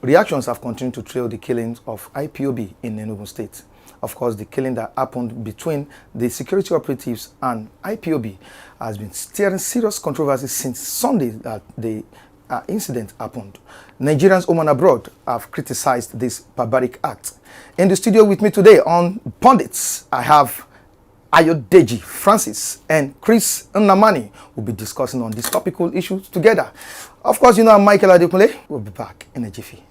reactions have continued to trail the killings of IPOB in Enugu State. Of course, the killing that happened between the security operatives and IPOB has been stirring serious controversy since Sunday that the incident happened. Nigerians home and abroad have criticized this barbaric act. In the studio with me today on Pundits, I have Ayodeji Francis and Chris Nnamani will be discussing on these topical issues together. Of course, you know I'm Michael Adekunle. We'll be back in a jiffy.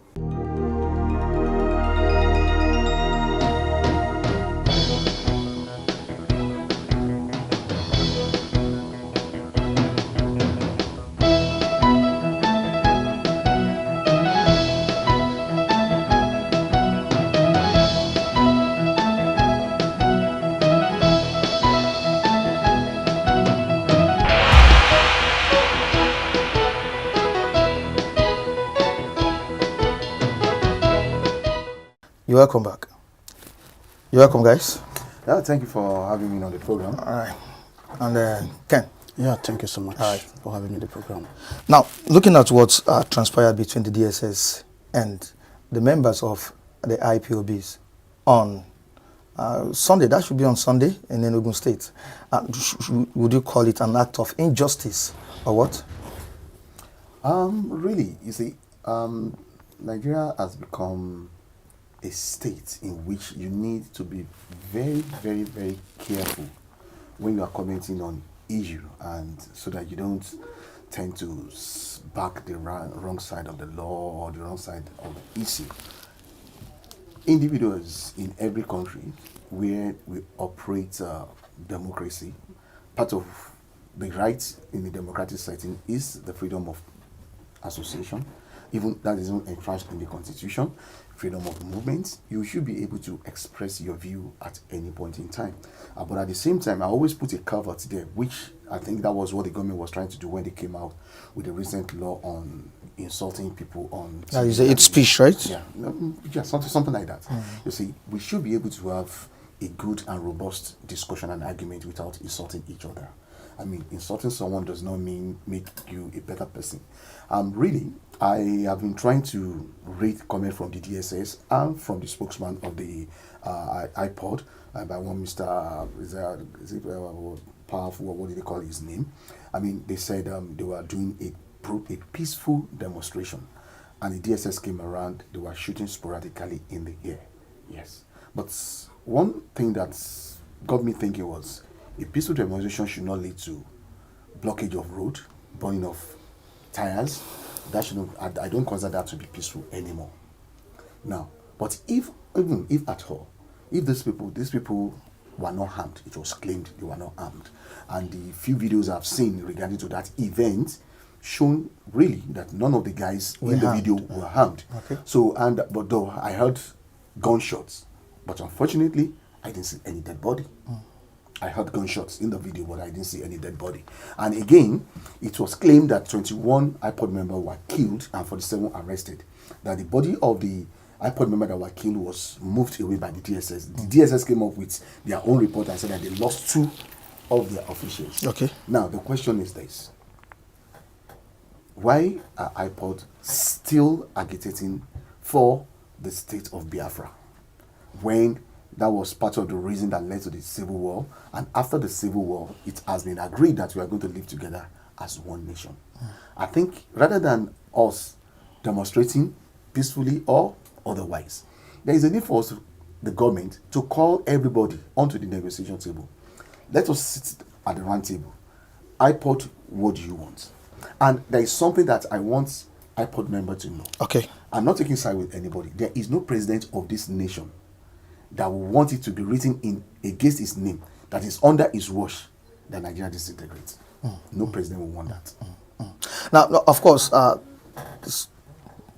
You're welcome back. You're welcome, guys. Yeah, thank you for having me on the program. All right. And Ken. Yeah, thank you so much for having me on the program. Now, looking at what transpired between the DSS and the members of the IPOBs on Sunday, that should be on Sunday in Enugu State. Would you call it an act of injustice or what? Really, you see, Nigeria has become a state in which you need to be very, very, very careful when you are commenting on issue, and so that you don't tend to back the wrong side of the law or the wrong side of the issue. Individuals in every country where we operate democracy, part of the right in the democratic setting is the freedom of association. Even that is not entrenched in the constitution, freedom of movement. You should be able to express your view at any point in time. But at the same time, I always put a caveat there, which I think that was what the government was trying to do when they came out with the recent law on insulting people on That is hate speech, right? Yeah, something like that. You see, we should be able to have a good and robust discussion and argument without insulting each other. I mean, insulting someone does not mean make you a better person. Really, I have been trying to read comment from the DSS and from the spokesman of the iPod by one Mr. Is it Powerful, or what did they call his name? I mean, they said they were doing a peaceful demonstration, and the DSS came around. They were shooting sporadically in the air. Yes, but one thing that got me thinking was a peaceful demonstration should not lead to blockage of road, burning of tires. That should not, I don't consider that to be peaceful anymore. Now, but even if at all, if these people were not harmed, it was claimed they were not armed, and the few videos I've seen regarding to that event shown really that none of the guys in the video were harmed. Okay. So, but though I heard gunshots, but unfortunately I didn't see any dead body. I heard gunshots in the video, but I didn't see any dead body. And again, it was claimed that 21 iPod members were killed and 47 arrested. That the body of the iPod members that were killed was moved away by the DSS. The DSS came up with their own report and said that they lost 2 of their officials. Okay. Now, the question is this. Why are iPod still agitating for the state of Biafra when that was part of the reason that led to the civil war, and after the civil war, it has been agreed that we are going to live together as one nation? I think rather than us demonstrating peacefully or otherwise, there is a need for us, the government, to call everybody onto the negotiation table. Let us sit at the round table. iPod, what do you want? And there is something that I want iPod member to know. Okay. I'm not taking side with anybody. There is no president of this nation that will want it to be written in against his name, that is under his watch, that Nigeria disintegrates. No president will want that. Now, of course,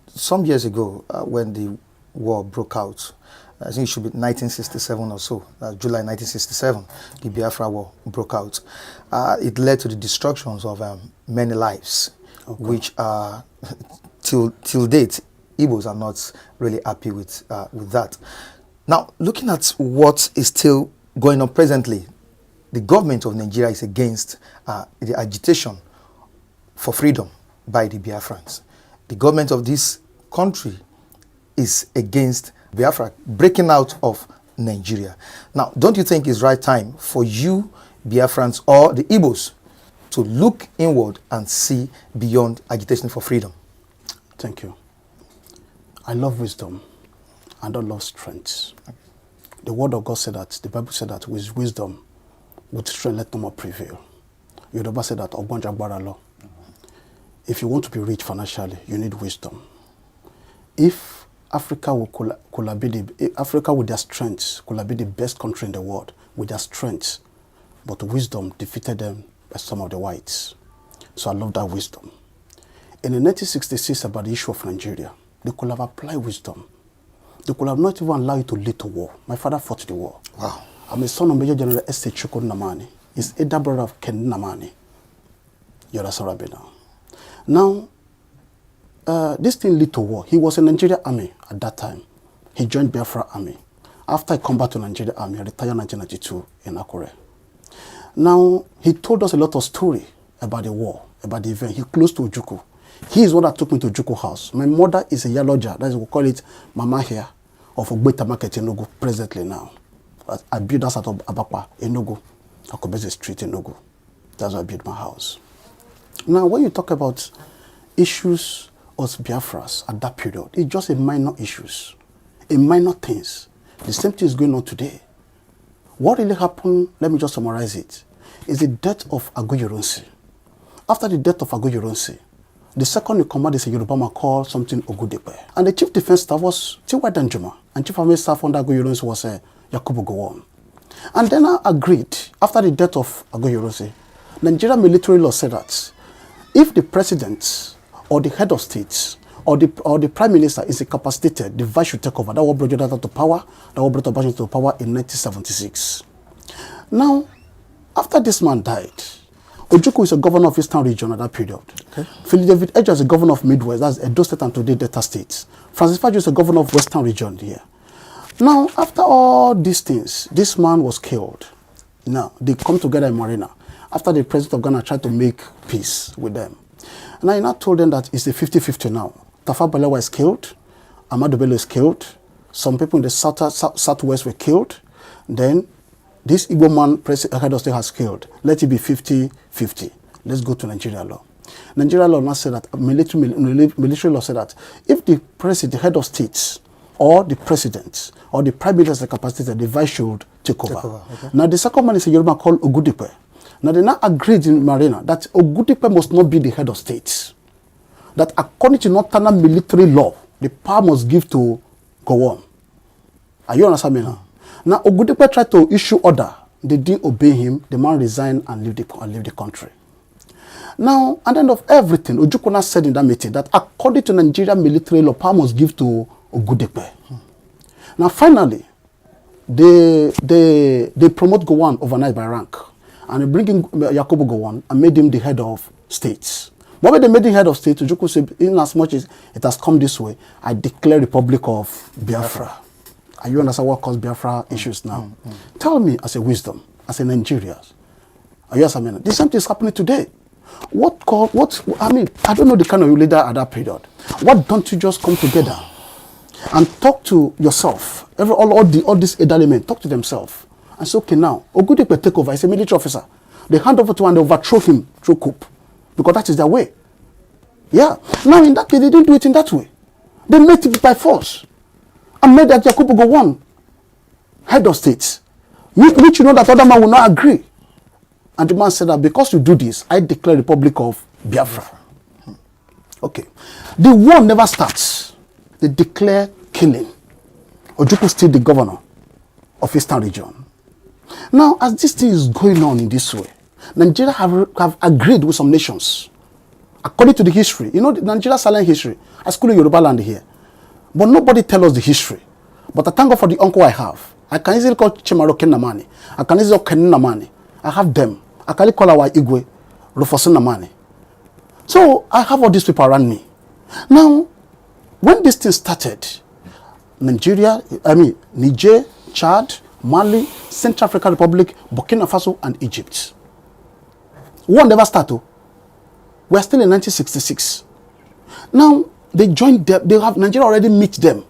some years ago, when the war broke out, I think it should be 1967 or so, July 1967, the Biafra War broke out. It led to the destructions of many lives, which till date, Igbos are not really happy with that. Now, looking at what is still going on presently, the government of Nigeria is against the agitation for freedom by the Biafrans. The government of this country is against Biafra breaking out of Nigeria. Now, don't you think it's right time for you Biafrans or the Igbos to look inward and see beyond agitation for freedom? Thank you. I love wisdom. I don't love strength. The word of God said that, the Bible said that with wisdom, with strength, let no more prevail. Yoruba said that, law. If you want to be rich financially, you need wisdom. If Africa Africa with their strength could be the best country in the world with their strength, but wisdom defeated them by some of the whites. So I love that wisdom. In the 1966, about the issue of Nigeria, they could have applied wisdom. They could have not even allowed you to lead to war. My father fought the war. Wow. I'm a son of Major General S. Chukwu Nnamani. He's elder brother of Ken Nnamani. You're a now. This thing led to war. He was in Nigeria Army at that time. He joined Biafra Army. After I come back to Nigeria Army, I retired in 1992 in Akure. Now, he told us a lot of story about the war, about the event. He close to Ojukwu. He is one that took me to Ojukwu house. My mother is a Yaloja, that's what we call it Mama here, of Ogbeta Market in Enugu, presently now. I built that out of Abakwa, Enugu, Akobeze Street, Enugu. That's where I built my house. Now, when you talk about issues of Biafras at that period, it's just a minor issues, a minor things. The same thing is going on today. What really happened, let me just summarize it, is the death of Aguiyi-Ironsi. After the death of Aguiyi-Ironsi, the second in command is a Yoruba man called something Ogudepe. And the chief defense staff was T.Y. Danjuma, and chief army staff under Aguiyi-Ironsi was Yakubu Gowon. And then I agreed, after the death of Aguiyi-Ironsi, Nigerian military law said that if the president or the head of state or the prime minister is incapacitated, the vice should take over. That was brought Jonathan to power. That was brought Obasanjo to power in 1976. Now, after this man died, Ojukwu is a governor of Eastern region at that period. Okay. Philip David Edgar is a governor of Midwest, that's Edo State and today Delta State. Francis Fajo is a governor of Western region here. Now, after all these things, this man was killed. Now, they come together in Marina. After the president of Ghana tried to make peace with them. And I now told them that it's a 50-50 now. Tafawa Balewa is killed. Ahmadu Bello is killed. Some people in the southwest were killed. Then this Igbo man, head of state, has killed. Let it be 50-50. Let's go to Nigeria law. Nigeria law now said that, military law said that if the president, the head of state, or the president, or the prime minister is capacitated, the vice should take over. Okay. Now the second man is a Yoruba called Ogudipe. Now they now agreed in Marina that Ogudipe must not be the head of state. That according to Northern military law, the power must give to Gowon. Are you understanding me now? Now Ogudipe tried to issue order. They didn't obey him. The man resigned and leave the country. Now, at the end of everything, Ojukwu now said in that meeting that according to Nigerian military law, power must give to Ogudipe. Now finally, they promote Gowon overnight by rank. And they bring in Yakubu Gowon and made him the head of states. But when they made him head of state, Ojukwu said, in as much as it has come this way, I declare Republic of Biafra. Are you understand what caused Biafra issues now? Tell me as a wisdom, as a Nigerian, are you understanding? This same thing is happening today. I don't know the kind of leader at that period. What don't you just come together and talk to yourself? All these element, talk to themselves. And say, okay, now, Ogudipe take over. He's a military officer. They hand over to him and they overthrow him through coup. Because that is their way. Yeah. Now, in that case, they didn't do it in that way. They made it by force. And made that Yakubu Gowon head of state. Which you know that other man will not agree. And the man said that because you do this, I declare Republic of Biafra. Okay. The war never starts. They declare killing. Ojukwu still the governor of Eastern region. Now, as this thing is going on in this way, Nigeria have agreed with some nations. According to the history, you know, Nigeria silent history. I school in Yoruba land here. But nobody tell us the history. But I thank God for the uncle I have. I can easily call Chimaro Ken Nnamani. I can easily call Ken Nnamani. I have them. I can call our Igwe, Rufus Nnamani. So, I have all these people around me. Now, when this thing started, Niger, Chad, Mali, Central African Republic, Burkina Faso, and Egypt. War never started. We're still in 1966. Now, they joined them. They have Nigeria already meet them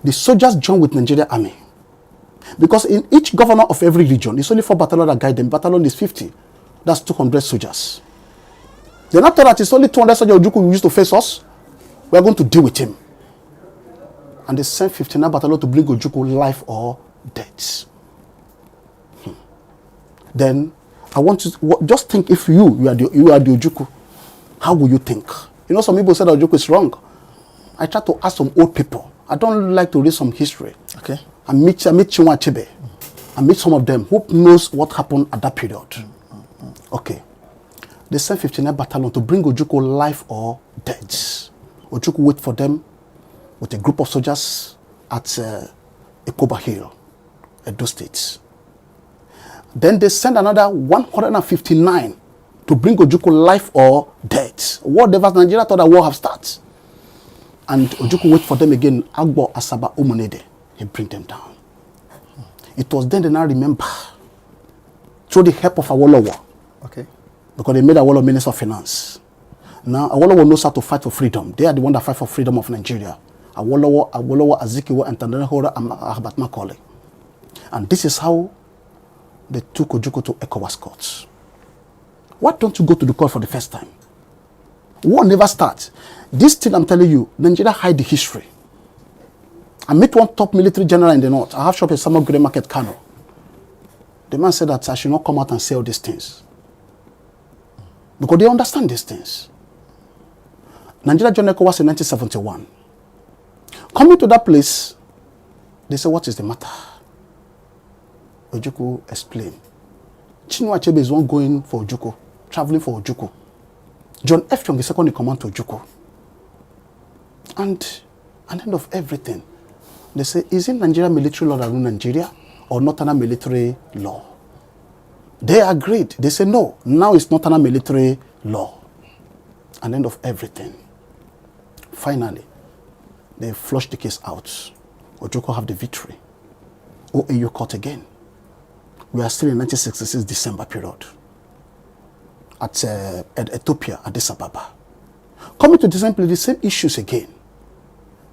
the soldiers joined with Nigeria Army. Because in each governor of every region, it's only 4 battalions that guide them. Battalion is 50. That's 200 soldiers. Then after that, it's only 200 soldiers Ojukwu who used to face us. We are going to deal with him. And they sent 59 battalion to bring Ojukwu life or death. Then I want to just think, if you are the Ojukwu, how will you think? You know, some people said Ojukwu is wrong. I try to ask some old people. I don't like to read some history. Okay. I meet Chinua Achebe. I meet some of them who knows what happened at that period. Okay. They sent 59 battalion to bring Ojukwu life or death. Ojukwu wait for them with a group of soldiers at Ikoba Hill, Edo State. Then they send another 159 to bring Ojukwu life or death. Whatever Nigeria thought that war have started. And Ojukwu wait for them again. Agbo Asaba Umunede. He bring them down. It was then they now remember, through the help of Awolowo. Okay. Because they made Awolowo Minister of Finance. Now Awolowo knows how to fight for freedom. They are the one that fight for freedom of Nigeria. Awolowo, Azikiwe, and Tandanahora and Ahbat Macaulay. And this is how they took Ojukwu to ECOWAS courts. Why don't you go to the court for the first time? War never starts. This thing I'm telling you, Nigeria hide the history. I met one top military general in the north. I have shop at Samuel Grey Market, Kano. The man said that I should not come out and say all these things. Because they understand these things. Nigeria joined ECOWAS in 1971. Coming to that place, they said, what is the matter? Ojukwu explained. Chinua Achebe is one going for Ojukwu, traveling for Ojukwu. John F. Young is second in command to Ojukwu. And at the end of everything, they say, is it Nigeria military law that rules Nigeria or Northern military law? They agreed. They said, no, now it's Northern military law. At the end of everything, finally, they flushed the case out. Ojukwu have the victory. OAU court again. We are still in 1966 December period at Ethiopia, Addis Ababa. Coming to the same issues again.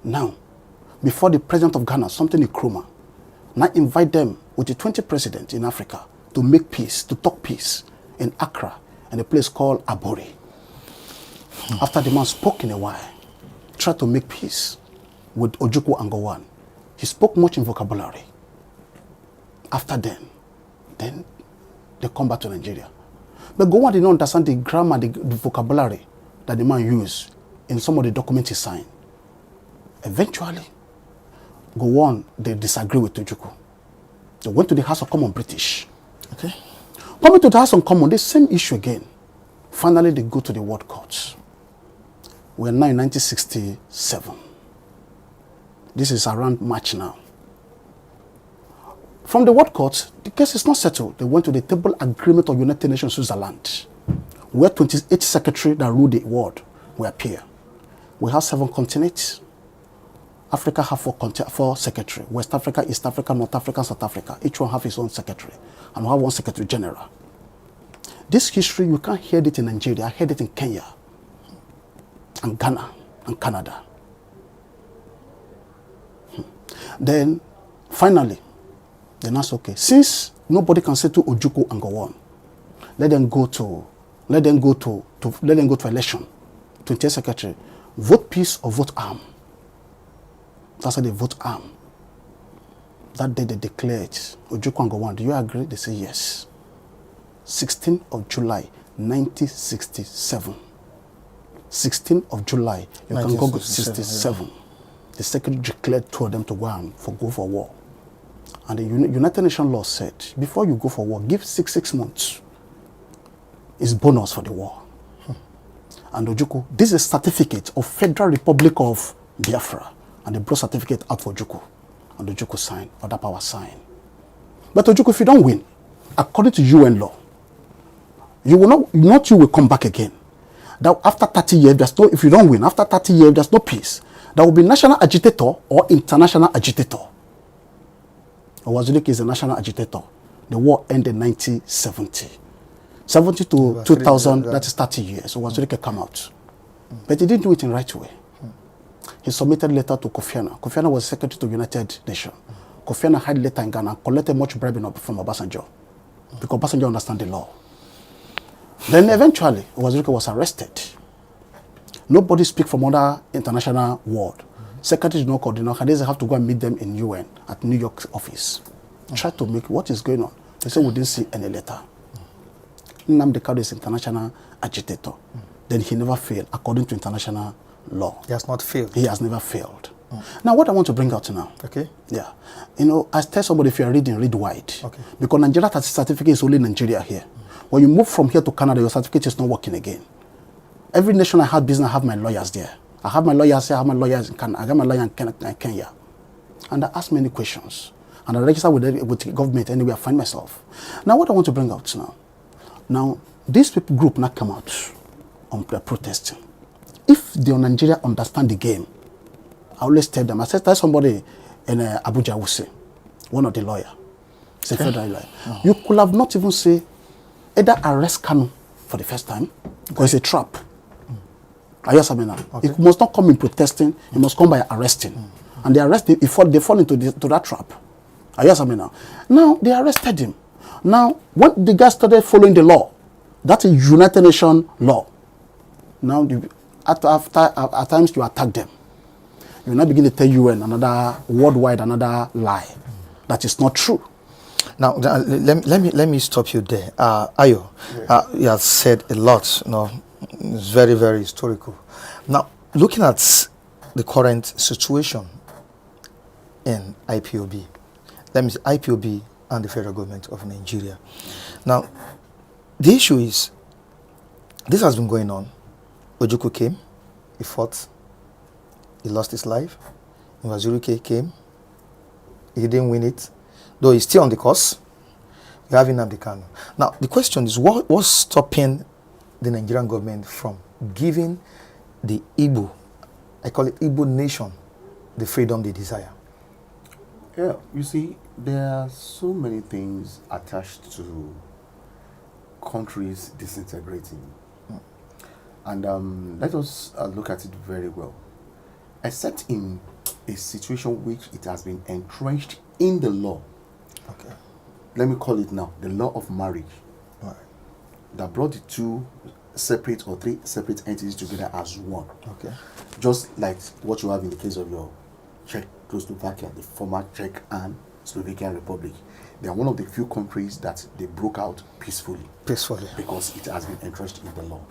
Now, before the president of Ghana, something Nkrumah, now invite them with the 20 presidents in Africa to make peace, to talk peace in Accra, in a place called Abori. After the man spoke in a while, tried to make peace with Ojukwu and Gowon. He spoke much in vocabulary. After then they come back to Nigeria. But Gowon did not understand the grammar, the vocabulary that the man used in some of the documents he signed. Eventually, Gowon, they disagree with Ojukwu. They went to the House of Commons British. Okay. Coming to the House of Commons, the same issue again. Finally, they go to the World Court. We are now in 1967. This is around March now. From the World Court, the case is not settled. They went to the Table Agreement of United Nations Switzerland, where 28 secretaries that rule the world will appear. We have 7 continents. Africa have 4 secretaries. West Africa, East Africa, North Africa, South Africa. Each one have his own secretary. And we have one secretary general. This history, you can't hear it in Nigeria. I heard it in Kenya and Ghana and Canada. Then, finally, then that's okay. Since nobody can settle Ojukwu and Gowon, let them go to election. 28 secretary, vote peace or vote arm. That's how they vote arm. That day they declared Ojukwu and Gowon. Do you agree? They say yes. 16th of July, 1967. 16th of July, you can go 67. Yeah. The secretary declared 2 of them to go for war. And the United Nations law said, before you go for war, give 6 months. It's bonus for the war. And Ojukwu, this is a certificate of Federal Republic of Biafra. And they brought certificate out for Ojukwu. And Ojukwu signed, other power signed. But Ojukwu, if you don't win, according to UN law, you will not you will come back again. That after 30 years, if you don't win, after 30 years, there's no peace. There will be national agitator or international agitator. Owazulike is a national agitator. The war ended in 1970. 70 to 2000, that is 30 years. Owazulike came out. But he didn't do it in the right way. he submitted letter to Kofi Annan. Kofi Annan was secretary to United Nations. Kofi Annan had letter in Ghana and collected much bribe from Obasanjo because Obasanjo understand the law. Then eventually, Wazirika was arrested. Nobody speak from other international world. Secretary did not coordinate. They have to go and meet them in UN at New York office. Try to make what is going on. They say we didn't see any letter. Nnamdi Kanu is international agitator. Then he never failed according to international law. He has not failed. He has never failed. Now, what I want to bring out now. Okay. Yeah. You know, I tell somebody, if you are reading, read wide. Okay. Because Nigeria certificate is only Nigeria here. When you move from here to Canada, your certificate is not working again. Every nation I have business, I have my lawyers there. I have my lawyers here, I have my lawyers in Canada. I got my lawyer in Kenya. And I ask many questions. And I register with the government anywhere I find myself. Now, what I want to bring out now. Now, this people group now come out on protesting. If the Nigeria understand the game, I always tell them, I said, tell somebody in Abuja will say, one of the lawyer, it's a federal lawyer. You could have not even say, either arrest Kanu for the first time, because it's a trap. Are you understand now? Okay. It must not come in protesting, it must come by arresting. And they arrest him, they fall into that trap. Are you understand now? Now, they arrested him. Now, when the guy started following the law, that's a United Nations law. Now, at times you attack them. You now begin to tell UN another worldwide, another lie. That is not true. Now, let me stop you there. Ayo, you have said a lot. You know, it's very, very historical. Now, looking at the current situation in IPOB, let me say IPOB and the federal government of Nigeria. Now, the issue is, this has been going on. Ojukwu came, he fought, he lost his life. Nwaziri came, he didn't win it, though he's still on the course. We're having Nnamdi Kanu. Now, the question is, what's stopping the Nigerian government from giving the Igbo, I call it Igbo nation, the freedom they desire? Yeah, you see, there are so many things attached to countries disintegrating. And let us look at it very well. Except in a situation which it has been entrenched in the law. Okay. Let me call it now, the law of marriage. All right. That brought the two separate or three separate entities together as one. Okay. Just like what you have in the case of your Czechoslovakia, the former Czech and Slovakian Republic. They are one of the few countries that they broke out peacefully. Peacefully. Because it has been entrenched in the law.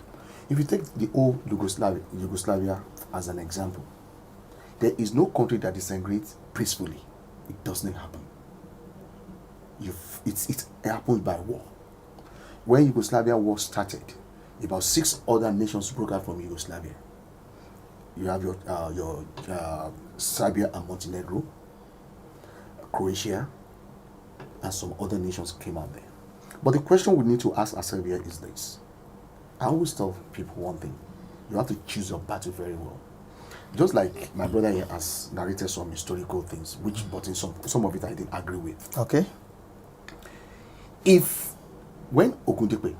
If you take the old Yugoslavia as an example, there is no country that disintegrates peacefully. It does not happen. It happens by war. When Yugoslavia war started, about 6 other nations broke out from Yugoslavia. You have your Serbia and Montenegro, Croatia, and some other nations came out there. But the question we need to ask ourselves here is this. I always tell people one thing. You have to choose your battle very well. Just like my brother here has narrated some historical things, but in some of it I didn't agree with. Okay. If, when Ogundipe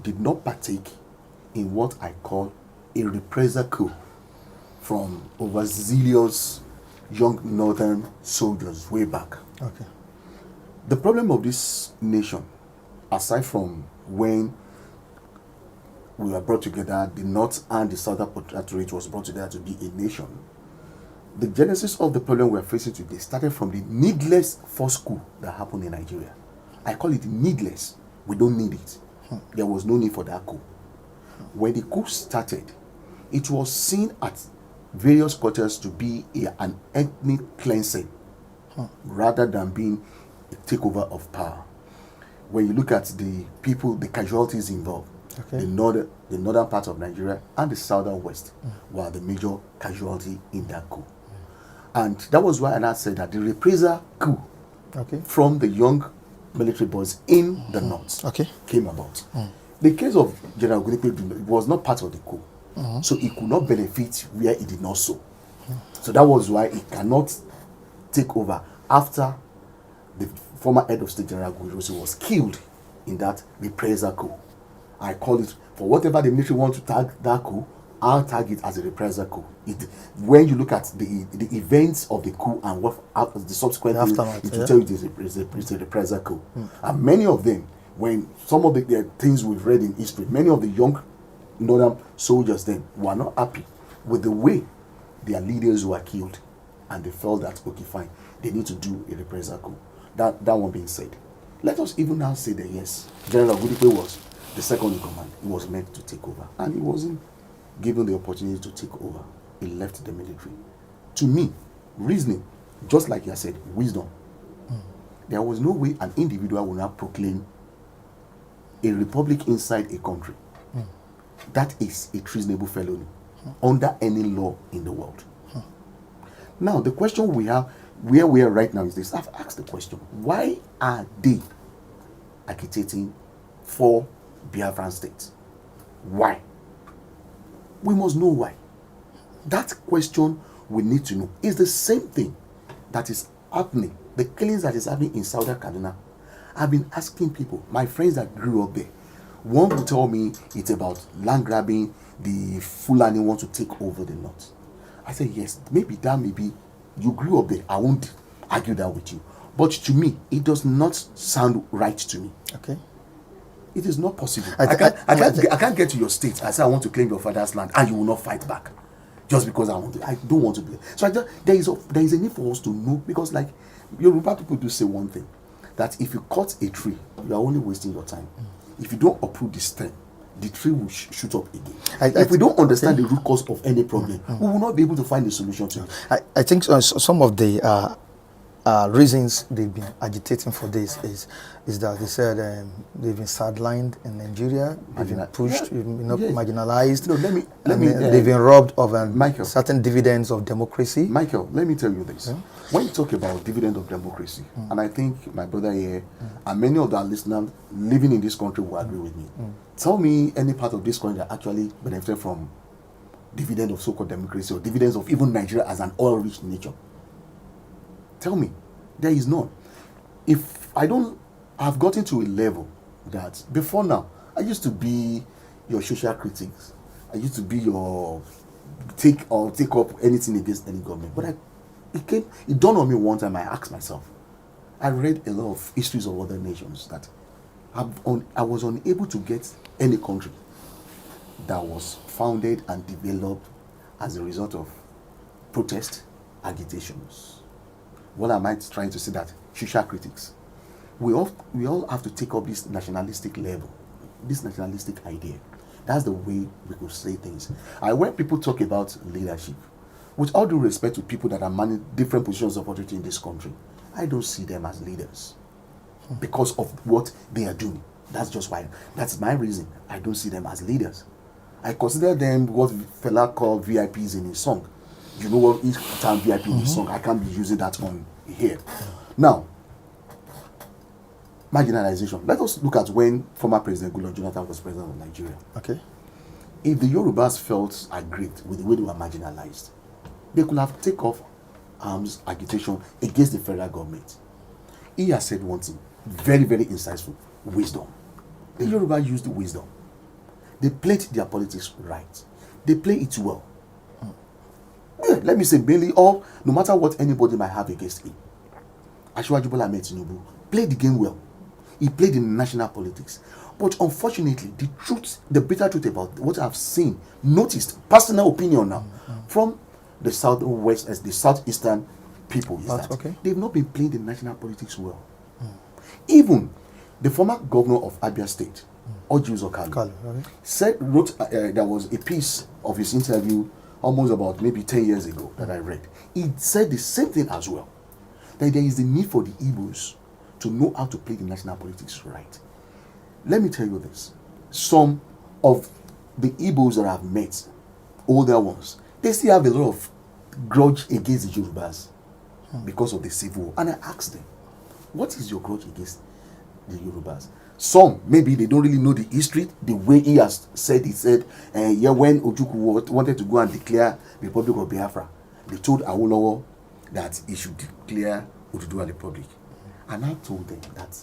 did not partake in what I call a reprisal coup from overzealous young northern soldiers way back. Okay. The problem of this nation, aside from when we were brought together, the North and the Southern Protectorate was brought together to be a nation. The genesis of the problem we are facing today started from the needless forced coup that happened in Nigeria. I call it needless. We don't need it. There was no need for that coup. When the coup started, it was seen at various quarters to be an ethnic cleansing rather than being a takeover of power. When you look at the people, the casualties involved, Okay. the northern part of Nigeria and the southern west were the major casualty in that coup. And that was why I said that the reprisal coup from the young military boys in the north came about. The case of General Ogundipe was not part of the coup. So he could not benefit where he did not sow. So that was why he cannot take over after the former head of state, General Ogundipe, was killed in that reprisal coup. I call it, for whatever the military want to tag that coup, I'll tag it as a reprisal coup. When you look at the events of the coup and what the subsequent things, aftermath, it will yeah. tell you it's a reprisal coup. And many of them, when some of the things we've read in history, many of the young northern soldiers then were not happy with the way their leaders were killed, and they felt that, okay, fine, they need to do a reprisal coup. That one being said, let us even now say that yes, General Ogudipe was the second in command. He was meant to take over, and he wasn't given the opportunity to take over. He left the military. To me, reasoning, just like you said, wisdom. There was no way an individual would not proclaim a republic inside a country. That is a treasonable felony under any law in the world. Now, the question we have, where we are right now, is this. I've asked the question, why are they agitating for Biafran state? Why? We must know why. That question we need to know. Is the same thing that is happening, the killings that is happening in Southern Kaduna. I've been asking people, my friends that grew up there, one will tell me it's about land grabbing, the Fulani want to take over the north. I say, yes, maybe you grew up there. I won't argue that with you. But to me, it does not sound right to me. Okay. It is not possible. I can't get to your state. I say I want to claim your father's land, and you will not fight back, just because I want to. I don't want to be. So there is a need for us to know, because like Yoruba people do say one thing, that if you cut a tree, you are only wasting your time. If you don't uproot the stem, the tree will shoot up again. If we don't understand the root cause of any problem, we will not be able to find a solution to it. I think some of the reasons they've been agitating for this is that they said they've been sidelined in Nigeria, they've been pushed, marginalized. No, they've been robbed of Michael, certain dividends of democracy. Michael, let me tell you this. Yeah? When you talk about dividend of democracy, and I think my brother here and many of our listeners living in this country will agree with me. Tell me any part of this country that actually benefited from dividend of so-called democracy, or dividends of even Nigeria as an oil-rich nation. Tell me, there is none. If I've gotten to a level that before now, I used to be your social critics. I used to be your take up anything against any government. But it dawned on me one time. I asked myself, I read a lot of histories of other nations that I was unable to get any country that was founded and developed as a result of protest, agitations. What am I trying to say? That social critics, we all have to take up this nationalistic level, this nationalistic idea. That's the way we could say things. And when people talk about leadership, with all due respect to people that are managing different positions of authority in this country, I don't see them as leaders because of what they are doing. That's just why. That's my reason. I don't see them as leaders. I consider them what Fela called VIPs in his song. You know what each time VIP in his song, I can't be using that on here. Now, marginalization. Let us look at when former President Goodluck Jonathan was president of Nigeria. Okay. If the Yorubas felt aggrieved with the way they were marginalized, they could have taken off arms agitation against the federal government. He has said one thing, very, very insightful: wisdom. The Yoruba used wisdom. They played their politics right. They play it well. Yeah, let me say, mainly, or no matter what anybody might have against him, Asiwaju Bola Ahmed Tinubu played the game well. He played in national politics. But unfortunately, the bitter truth about what I've seen, noticed, personal opinion now, from the southwest, as the southeastern people, is that they've not been playing the national politics well. Even the former governor of Abia State, Orji Uzor Kalu, wrote there was a piece of his interview almost about maybe 10 years ago that I read. He said the same thing as well, that there is the need for the Igbos to know how to play the national politics right. Let me tell you this. Some of the Igbos that I've met, older ones, they still have a lot of grudge against the Yorubas because of the civil war. And I asked them, what is your grudge against the Yorubas? Some, maybe they don't really know the history, the way he has said, when Ojukwu wanted to go and declare the Republic of Biafra, they told Awolowo that he should declare Oduduwa Republic. And I told them that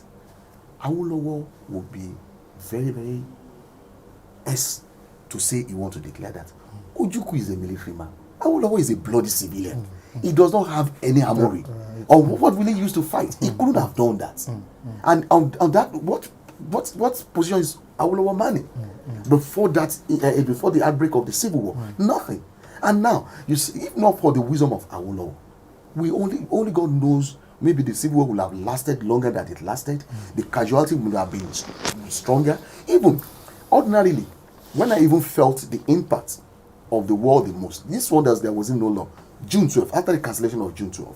Awolowo would be very, very to say he wants to declare that. Ojukwu is a military man. Awolowo is a bloody civilian. He does not have any armory. Or what will he use to fight? He couldn't have done that. And on that, what position is Awolowo manning? Before that, before the outbreak of the Civil War, nothing. And now, you see, if not for the wisdom of Awolowo, we only God knows. Maybe the Civil War would have lasted longer than it lasted. The casualty would have been stronger. Even ordinarily, when I even felt the impact of the war the most, this one there wasn't no law. June 12th, after the cancellation of June 12th,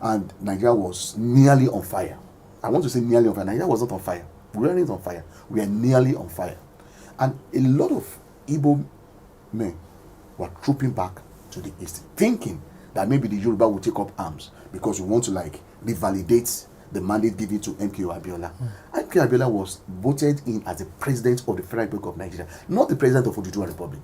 and Nigeria was nearly on fire. I want to say nearly on fire. Nigeria was not on fire. We weren't on fire. We are nearly on fire. And a lot of Igbo men were trooping back to the east, thinking that maybe the Yoruba will take up arms because we want to revalidate the mandate given to MKO Abiola. MKO Abiola was voted in as the president of the Federal Republic of Nigeria, not the president of Oduduwa Republic.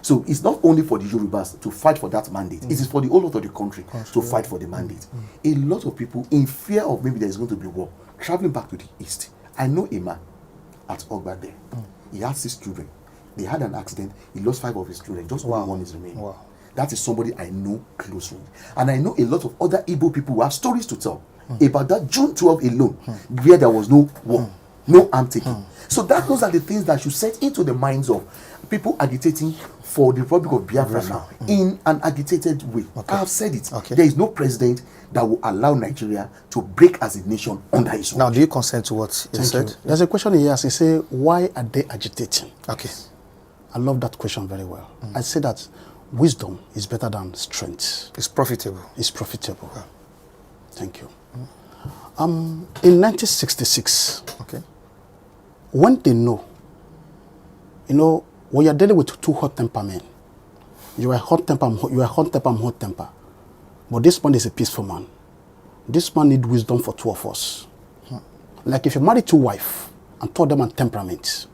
So it's not only for the Yorubas to fight for that mandate, it is for the whole of the country to fight for the mandate. A lot of people, in fear of maybe there is going to be war, traveling back to the east. I know a man at Ogba there. He had 6 children. They had an accident. He lost 5 of his children. Just only one is remaining. Wow. That is somebody I know closely. And I know a lot of other Igbo people who have stories to tell about that June 12 alone, where there was no war, no arm taking. So those are the things that should set into the minds of people agitating for the Republic of Biafra now in an agitated way. I have said it. There is no president that will allow Nigeria to break as a nation under his own. Now, do you consent to what he said? There's a question he asked. He said, why are they agitating? Okay. I love that question very well. I say that wisdom is better than strength. It's profitable. It's profitable. Thank you. In 1966, when they know, when you're dealing with 2 hot-tempered men, you are hot-temper, I'm hot-temper. But this man is a peaceful man. This man needs wisdom for 2 of us. Like if you marry 2 wives and 2 of them are temperament,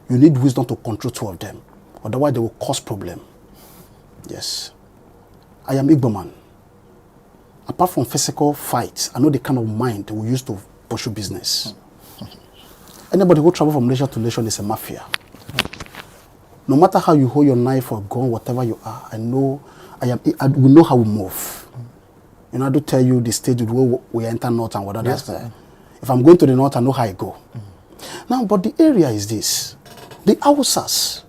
you need wisdom to control 2 of them. Otherwise, they will cause problem. Yes. I am Igbo man. Apart from physical fights, I know the kind of mind we use to pursue business. Anybody who travels from nation to nation is a mafia. No matter how you hold your knife or gun, whatever you are, we know how we move. I do tell you the stage where we enter north and whatever. Yes, if I'm going to the north, I know how I go. Now, but the area is this. The Hausas,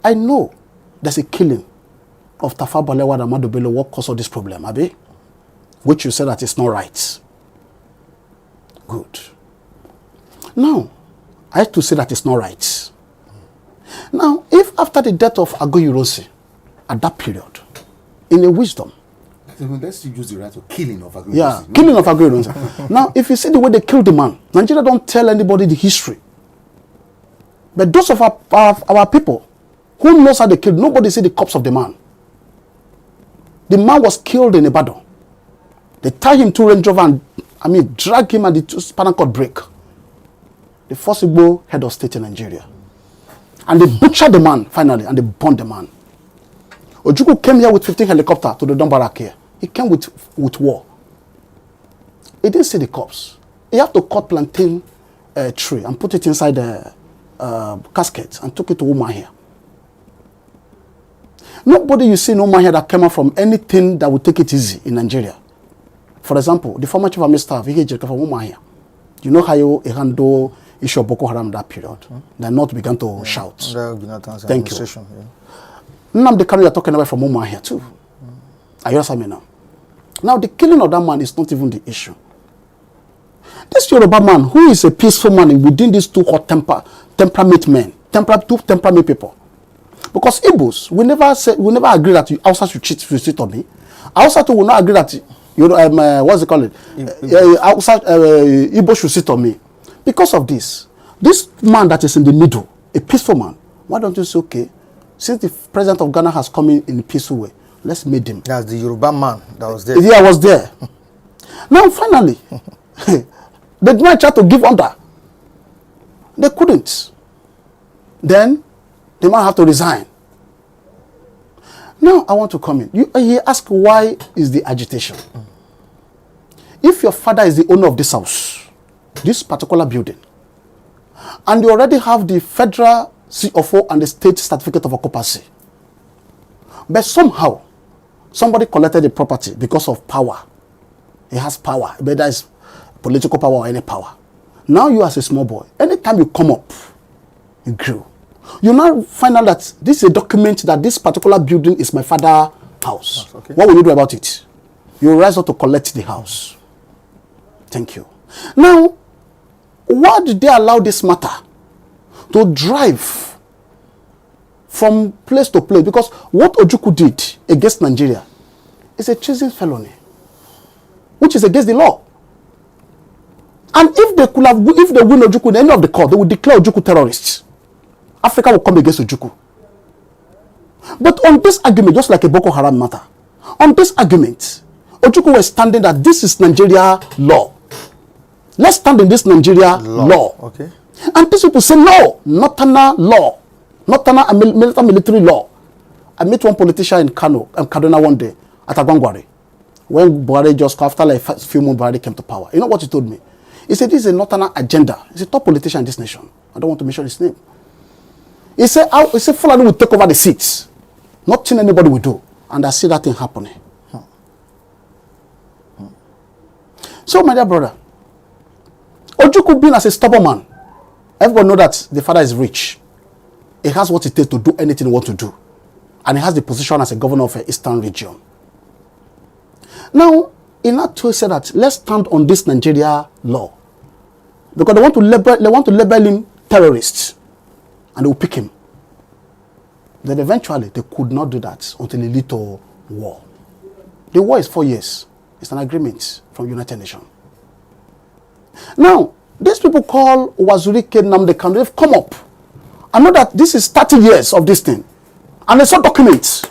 I know there's a killing of Tafawa Balewa and Ahmadu Bello. What caused all this problem, Abi? Which you said that it's not right. Good. Now, I have to say that it's not right. Now, if after the death of Agoyorosi, at that period, in a wisdom, let's use the right of killing of Agoyorosi. Yeah, killing of Agoyorosi. Now, if you see the way they killed the man, Nigeria don't tell anybody the history. But those of our people who knows how they killed, nobody see the corpse of the man. The man was killed in Ibadan. They tied him to Range Rover and, drag him and the spinal cord break. The first Igbo head of state in Nigeria. And they butchered the man, finally, and they burned the man. Ojukwu came here with 15 helicopters to the Dombarak here. He came with war. He didn't see the corpse. He had to cut plantain tree and put it inside the casket and took it to Umuahia. Nobody you see in Umuahia that came out from anything that would take it easy in Nigeria. For example, the former chief of army staff, he came from Umuahia. You know how he handled issue of Boko Haram that period. The North began to shout. Thank you. Nnamdi Kanu, you're talking about from Umuahia too. Are you understand me now? Now, the killing of that man is not even the issue. This Yoruba man, who is a peaceful man within these 2 temperament men, 2 temperament people. Because Igbos, we never agree that you Hausa should cheat on me. Hausa too will not agree that what's it called? Igbo should sit on me. Because of this man that is in the middle, a peaceful man, why don't you say, okay, since the president of Ghana has come in a peaceful way, let's meet him. That's the Yoruba man that was there. Yeah, I was there. Now, finally, the man tried to give under. They couldn't. Then, the man had to resign. Now, I want to come in. He asked, why is the agitation? If your father is the owner of this house, this particular building, and you already have the federal CFO and the state certificate of occupancy, But somehow, somebody collected the property because of power. He has power, whether it's political power or any power. Now you as a small boy, anytime you come up, you grew. You now find out that this is a document that this particular building is my father's house. Okay. What will you do about it? You rise up to collect the house. Thank you. Now, why did they allow this matter to drive from place to place? Because what Ojukwu did against Nigeria is a treason felony, which is against the law. And if they win Ojukwu in any of the court, they will declare Ojukwu terrorists. Africa will come against Ojukwu. But on this argument, just like a Boko Haram matter, on this argument, Ojukwu was standing that this is Nigeria law. Let's stand in this Nigeria law. Okay. And these people say, no, Northerner law. Northerner military law. I met one politician in Kaduna one day at Agwangwari. When Buhari just, after like a few months, Buhari came to power. You know what he told me? He said, this is a Northerner agenda. He's a top politician in this nation. I don't want to mention his name. He said, Fulani will take over the seats. Nothing anybody will do. And I see that thing happening. So, my dear brother, Ojukwu being as a stubborn man, everybody know that the father is rich. He has what it takes to do anything he wants to do. And he has the position as a governor of an eastern region. Now, in that way, said that let's stand on this Nigeria law. Because they want to label him terrorist. And they will pick him. Then eventually, they could not do that until it led to war. The war is 4 years. It's an agreement from United Nations. Now, these people call Wazirike Nnamdi Kanu, they've come up. I know that this is 30 years of this thing. And they saw documents.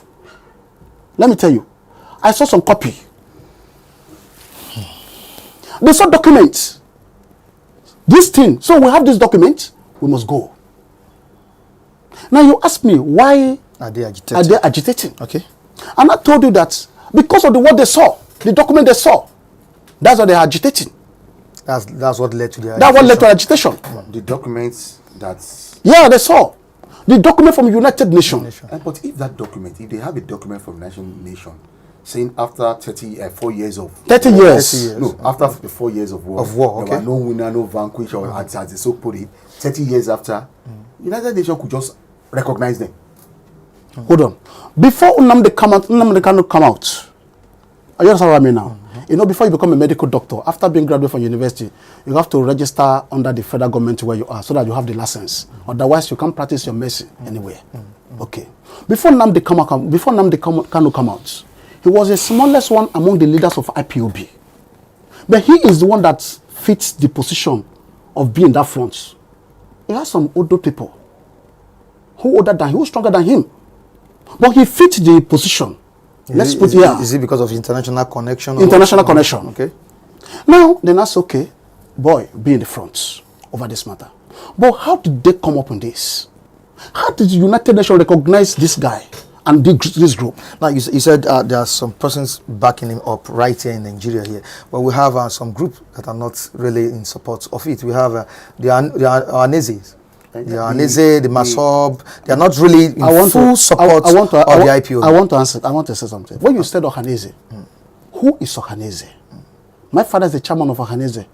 Let me tell you, I saw some copy. They saw documents. This thing. So we have this document, we must go. Now you ask me, why are they agitating? Okay. And I told you that because of what they saw, the document they saw, that's why they are agitating. That's what led to the agitation. That's what led to agitation. The documents that's... Yeah, they saw. The document from United Nations. But if that document, if they have a document from United Nations saying after 4 years of... 30 war, years. 30 years. No, after the 4 years of war. Okay. There were no winner, no vanquish, or as they so put it, 30 years after, United Nations could just recognize them. Hold on. Before Nnamdi Kanu come out, you understand what I mean now? You know, before you become a medical doctor, after being graduated from university, you have to register under the federal government where you are so that you have the license. Otherwise, you can't practice your medicine anywhere. Okay. Before Nnamdi Kanu come out, he was the smallest one among the leaders of IPOB. But he is the one that fits the position of being that front. He has some older people who stronger than him. But he fits the position. Let's put here. Is it because of international connection? International connection. Okay. Now, then that's okay. Boy, be in the front over this matter. But how did they come up on this? How did the United Nations recognize this guy and this group? Now, you said there are some persons backing him up right here in Nigeria here. But we have some groups that are not really in support of it. We have the Ahaneze. The Ahaneze, the Masob, they are not really in full support of the IPO. I want to say something. When you said Ahaneze, who is Ahaneze? My father is the chairman of Ahaneze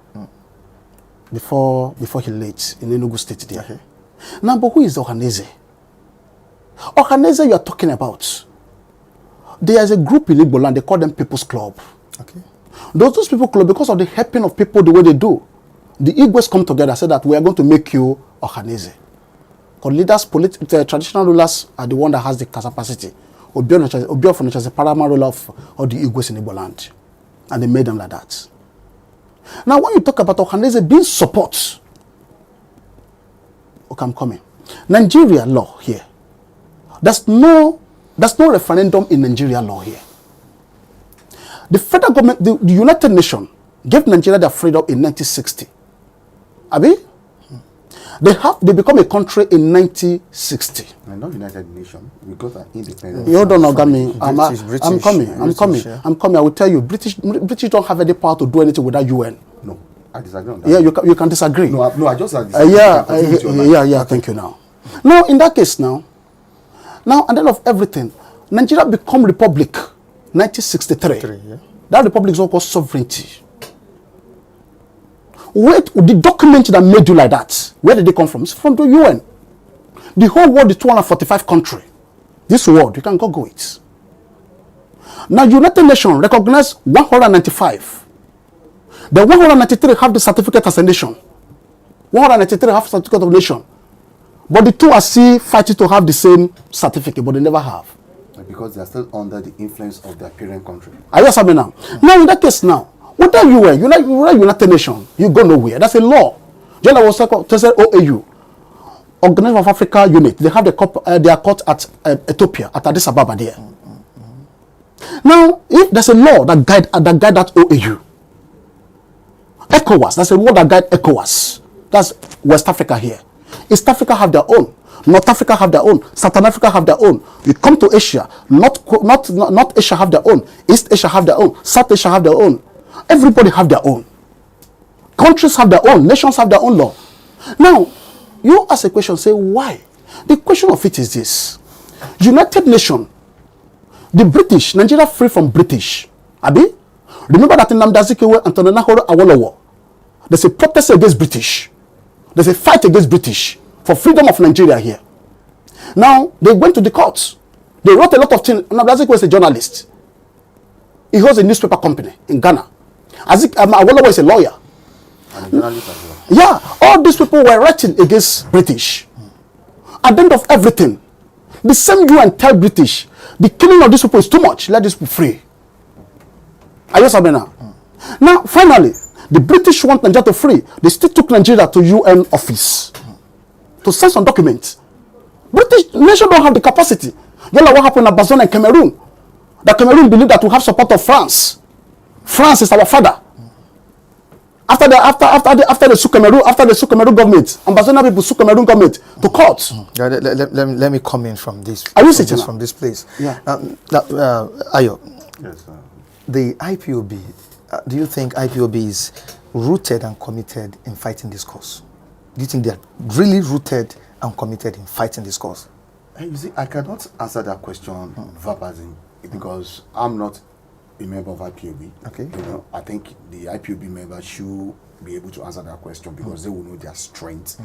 before he late in Enugu State there. Okay. Now, but who is Ahaneze? Ahaneze you are talking about. There is a group in Igbo land, they call them People's Club. Okay. Those people club, because of the helping of people the way they do, the Igbo's come together and say that we are going to make you Ohaneze. Because leaders, the traditional rulers are the one that has the capacity. Obiofo is the paramount ruler of the Igbo's in Igbo land. And they made them like that. Now when you talk about Ohaneze being support, okay, I'm coming. Nigeria law here. There's no referendum in Nigeria law here. The federal government, the United Nations gave Nigeria their freedom in 1960. Abi? They become a country in 1960. And not United Nations. We got an independence. You don't know, Gami. I'm coming. I will tell you, British don't have any power to do anything without UN. No, I disagree on that. Yeah, you can disagree. No, I just disagree. Yeah. Thank you. Now, in that case, now, and then of everything, Nigeria become republic 1963. Yeah. That republic is all called sovereignty. Wait, the document that made you like that, where did they come from? It's from the UN. The whole world is 245 countries. This world, you can go it. Now, United Nations recognize 195. The 193 have the certificate as a nation. 193 have certificate of nation. But the two are still fighting to have the same certificate, but they never have. Because they are still under the influence of their parent country. Are you saying now? Now, in that case now, whether you were United Nations, you go nowhere. That's a law. Just like was said OAU, Organization of Africa Unit. They have their court at Ethiopia, at Addis Ababa there. Now, if there's a law that guide that OAU, ECOWAS, that's a law that guide ECOWAS. That's West Africa here. East Africa have their own. North Africa have their own. Southern Africa have their own. You come to Asia, North Asia have their own. East Asia have their own. South Asia have their own. Everybody have their own. Countries have their own. Nations have their own law. Now, you ask a question, say why? The question of it is this. United Nations, the British, Nigeria free from British. Abi? Remember that in Nnamdi Azikiwe and Nana Awolowo, there's a protest against British. There's a fight against British for freedom of Nigeria here. Now, they went to the courts. They wrote a lot of things. Nnamdi Azikiwe is a journalist. He holds a newspaper company in Ghana. Awolowo is a lawyer. And a journalist as well. Yeah, all these people were writing against British. At the end of everything, the same UN tell British, the killing of these people is too much. Let these people free. Are you saying now? Now, finally, the British want Nigeria to free. They still took Nigeria to UN office to send some documents. British nation don't have the capacity. You know what happened in Bazoum and Cameroon? The Cameroon believe that we have support of France. France is our father. After the sue Cameroon government, Ambassador people sue Cameroon government to court. Let me come in from this. Are you sitting from this place? Yeah. Ayo, Yes, sir. the IPOB. Do you think IPOB is rooted and committed in fighting this cause? Do you think they are really rooted and committed in fighting this cause? You see, I cannot answer that question verbatim because I'm not a member of IPOB. Okay. You know, I think the IPOB members should be able to answer that question because they will know their strengths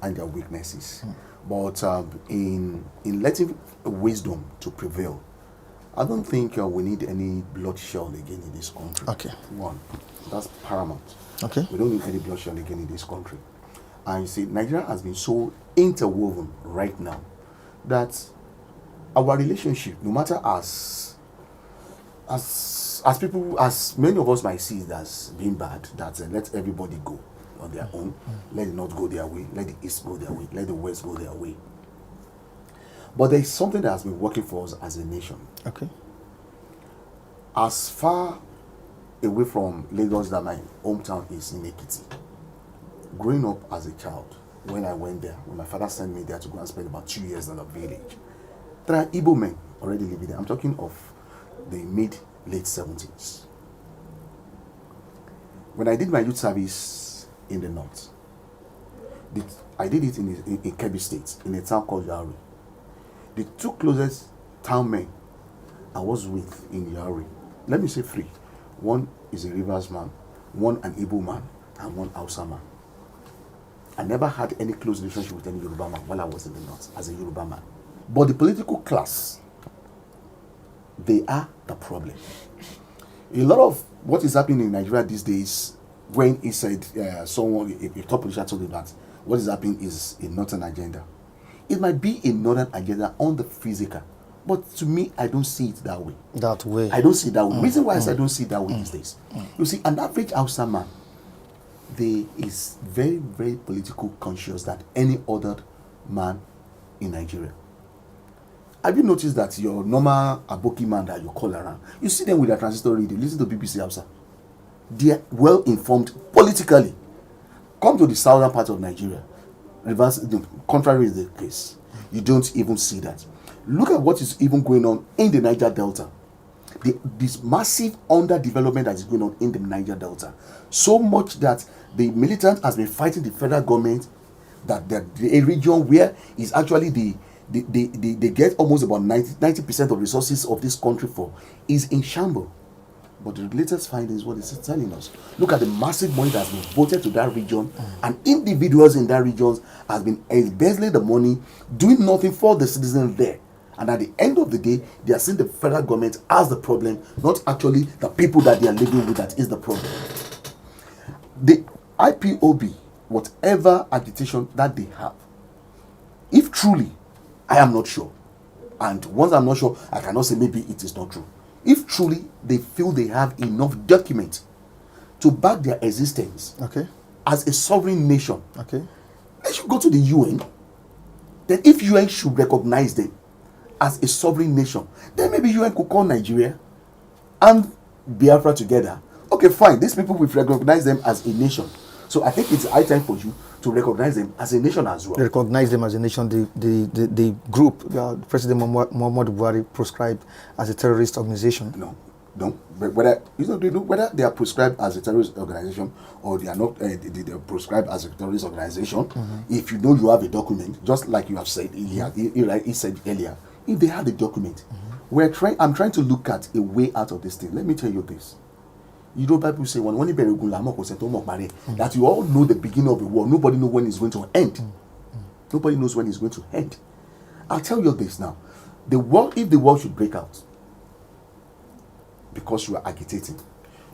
and their weaknesses. But in letting wisdom to prevail, I don't think we need any bloodshed again in this country. Okay. One, that's paramount. Okay. We don't need any bloodshed again in this country. And you see, Nigeria has been so interwoven right now that our relationship, no matter as people, as many of us might see it as being bad, that let everybody go on their own, let the North go their way, let the East go their way, let the West go their way. But there is something that has been working for us as a nation. Okay. As far away from Lagos that my hometown is in Ekiti, growing up as a child, when I went there, when my father sent me there to go and spend about 2 years in the village, there are Igbo men already living there. I'm talking of the mid-late 70s. When I did my youth service in the north, I did it in Kebbi State, in a town called Yauri. The two closest town men I was with in Yauri, let me say three. One is a Rivers man, one an Igbo man, and one Hausa man. I never had any close relationship with any Yoruba man while I was in the north as a Yoruba man. But the political class, they are the problem. A lot of what is happening in Nigeria these days, when he said, someone, a top politician told him that what is happening is a northern agenda. It might be a northern agenda on the physical, but to me, I don't see it that way. That way. I don't see it that way. Reason why I say I don't see it that way these days. You see, an average Hausa man, they is very, very political conscious than any other man in Nigeria. Have you noticed that your normal Aboki man that you call around, you see them with their transistor radio, listen to BBC Hausa. They are well informed politically. Come to the southern part of Nigeria, reverse, the contrary is the case. You don't even see that. Look at what is even going on in the Niger Delta. This massive underdevelopment that is going on in the Niger Delta. So much that the militant has been fighting the federal government that the region where is actually the they get almost about 90% of resources of this country for is in shambles. But the latest findings, what is it telling us? Look at the massive money that has been voted to that region, and individuals in that region has been embezzling the money, doing nothing for the citizens there. And at the end of the day, they are seeing the federal government as the problem, not actually the people that they are living with that is the problem. The IPOB, whatever agitation that they have, if truly, I am not sure, and once I'm not sure, I cannot say maybe it is not true. If truly they feel they have enough document to back their existence as a sovereign nation, they should go to the UN. Then if UN should recognize them as a sovereign nation, then maybe UN could call Nigeria and Biafra together. Okay, fine, these people will recognize them as a nation. So I think it's high time for you to recognize them as a nation as well. Recognize them as a nation. The group President Muhammadu Buhari proscribed as a terrorist organization. No. But whether they are prescribed as a terrorist organization or they are not, they are prescribed as a terrorist organization. If you know you have a document, just like you have said earlier, he said earlier, if they have the document, I'm trying to look at a way out of this thing. Let me tell you this. You know, people say that you all know the beginning of the war. Nobody knows when it's going to end. Nobody knows when it's going to end. I'll tell you this now. If the war should break out because you are agitating,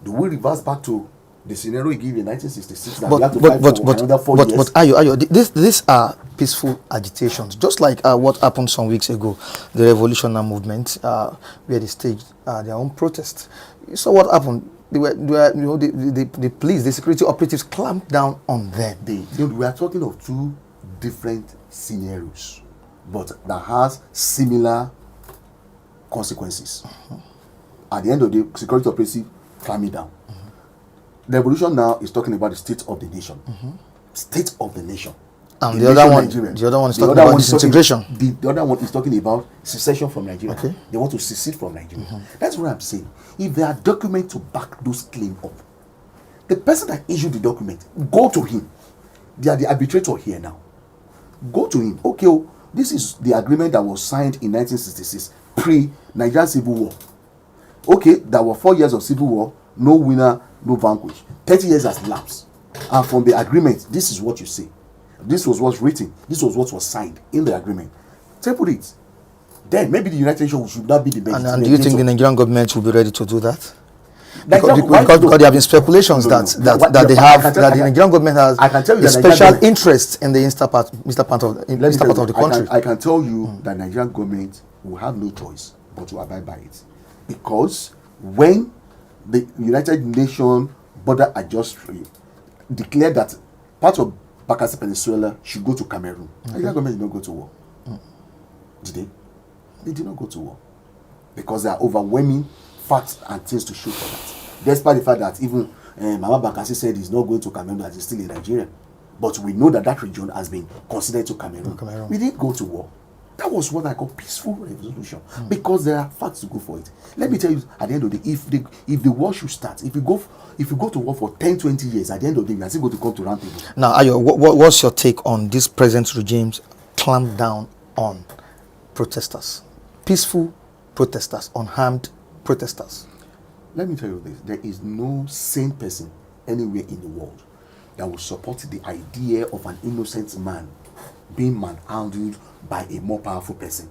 do we reverse back to the scenario you gave in 1966 that we have to fight for another 4 years? But Ayo, these are peaceful agitations, just like what happened some weeks ago, the revolutionary movement, where they staged their own protest. You saw what happened. The police, the security operatives clamped down on them. We are talking of two different scenarios, but that has similar consequences. At the end of the day, security operative clamping down. The revolution now is talking about the state of the nation. State of the nation. And the other one is talking about disintegration. The other one is talking about secession from Nigeria. They want to secede from Nigeria. That's what I'm saying. If there are documents to back those claims up, the person that issued the document, go to him. They are the arbitrator here now. Go to him. Okay, this is the agreement that was signed in 1966, pre-Nigerian Civil War. Okay, there were 4 years of civil war, no winner, no vanquish. 30 years has elapsed. And from the agreement, this is what you say. This was what's written. This was what was signed in the agreement. Table it. Then maybe the United Nations should not be the best. And do you think the Nigerian government will be ready to do that? Because there have been speculations that the Nigerian government has a special interest in the eastern part of the country. I can tell you that Nigerian government will have no choice but to abide by it, because when the United Nations border advisory declared that part of Bakassi Peninsula should go to Cameroon, Nigerian government did not go to war. Did they? They did not go to war because there are overwhelming facts and things to show for that. Despite the fact that even Mama Bakassi said he's not going to Cameroon, that he's still in Nigeria. But we know that that region has been considered to Cameroon. We didn't go to war. That was what I call peaceful resolution, because there are facts to go for it. Let me tell you, at the end of the day, if the war should start, if you go to war for 10, 20 years, at the end of the day, we are still going to come to round table. Now, Ayo, what's your take on this present regime's clamp down on protesters, peaceful protesters, unharmed protesters? Let me tell you this: there is no sane person anywhere in the world that will support the idea of an innocent man being manhandled by a more powerful person.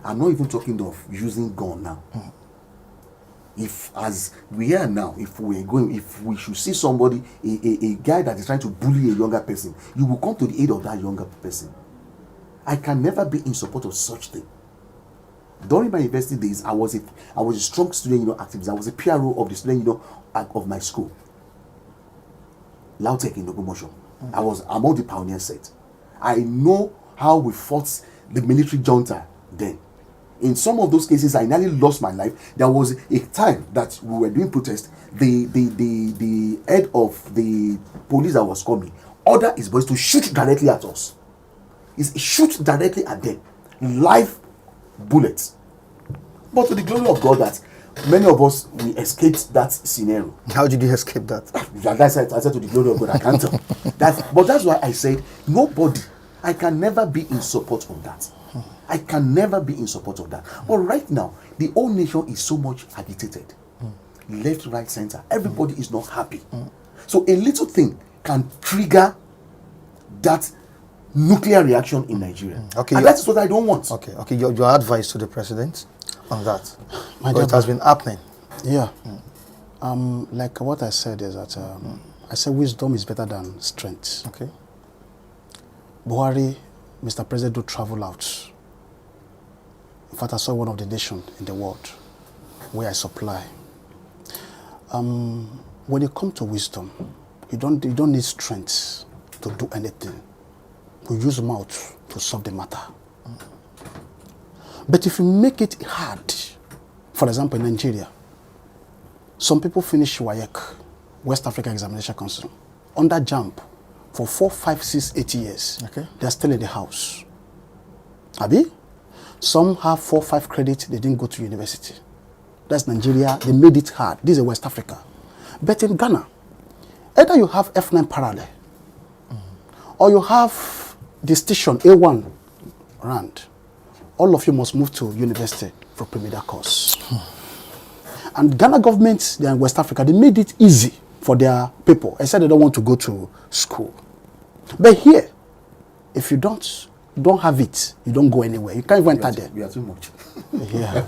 I'm not even talking of using gun now. If, as we are now, if we should see somebody, a guy that is trying to bully a younger person, you will come to the aid of that younger person. I can never be in support of such thing. During my university days, I was a strong student, activist. I was a PRO of the student, of my school. Lautech in Ogbomoso. I was among the pioneer set. I know how we fought the military junta then. In some of those cases, I nearly lost my life. There was a time that we were doing protest. The head of the police that was coming ordered his boys to shoot directly at us. Shoot directly at them. Live bullets. But to the glory of God, that many of us, we escaped that scenario. How did you escape that? Like I said to the glory of God, I can't tell. But that's why I said, nobody, I can never be in support of that. I can never be in support of that. But right now, the whole nation is so much agitated. Left, right, center. Everybody is not happy. So a little thing can trigger that nuclear reaction in Nigeria. Okay, and that's what I don't want. Okay. Your advice to the president on that? My Because it has been happening. Yeah. Like what I said is that I said wisdom is better than strength. Okay. Buhari, Mr. President, do travel out. In fact, I saw one of the nations in the world where I supply. When it comes to wisdom, you don't need strength to do anything. We use mouth to solve the matter. But if you make it hard, for example, in Nigeria, some people finish WAEC, West Africa Examination Council, under JAMB for 4, 5, 6, 8 years. Okay. They're still in the house. Abi? Some have 4, 5 credits, they didn't go to university. That's Nigeria, they made it hard. This is West Africa. But in Ghana, either you have F9 parallel, or you have the station A1 Rand. All of you must move to university for pre-media course. And Ghana government, they are in West Africa, they made it easy for their people. I said they don't want to go to school. But here, if you don't have it, you don't go anywhere. You can't even enter there. We are too much. Yeah.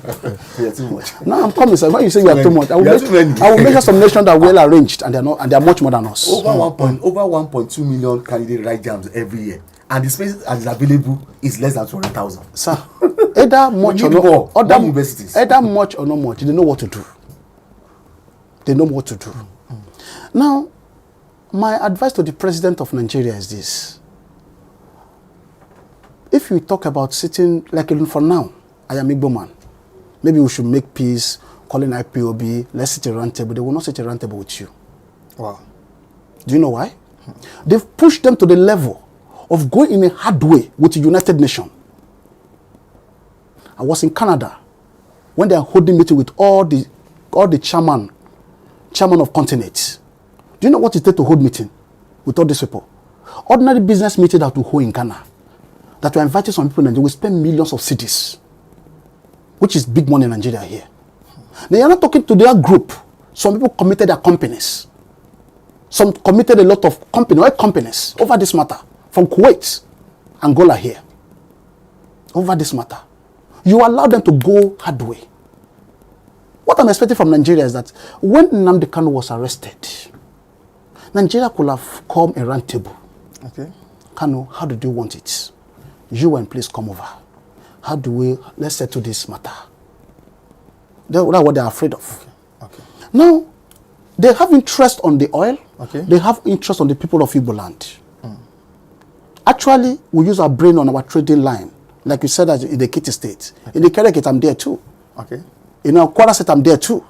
We are too much. No, I'm coming, sir. When you say you are too much, I will many. measure some nations that are well arranged and they are much more than us. Over 1.2 million candidates write jams every year, and the space that is available is less than 200,000. Sir, either much or more, not, more universities. Either much or not much, they know what to do. They know what to do. Now, my advice to the president of Nigeria is this. If you talk about sitting, like even for now, I am Igbo man. Maybe we should make peace, calling IPOB, let's sit a round table. They will not sit a round table with you. Wow. Do you know why? They've pushed them to the level of going in a hard way with the United Nations. I was in Canada when they are holding meeting with all the chairman of continents. Do you know what it takes to hold meeting with all these people? Ordinary business meeting that we hold in Ghana, that we are inviting some people in Nigeria, we spend millions of cedis, which is big money in Nigeria here. They are not talking to their group. Some people committed their companies. Some committed a lot of companies over this matter. From Kuwait, Angola here. Over this matter. You allow them to go hard way. What I'm expecting from Nigeria is that when Nnamdi Kanu was arrested, Nigeria could have come a round table. Okay. Kanu, how do you want it? UN, please come over. Let's settle this matter. That's what they're afraid of. Okay. Now, they have interest on the oil. Okay. They have interest on the people of Igbo land. Actually, we use our brain on our trading line. Like you said that in the Ekiti State. Okay. In the Kerekit, I'm there too. Okay. In Kwara State, I'm there too.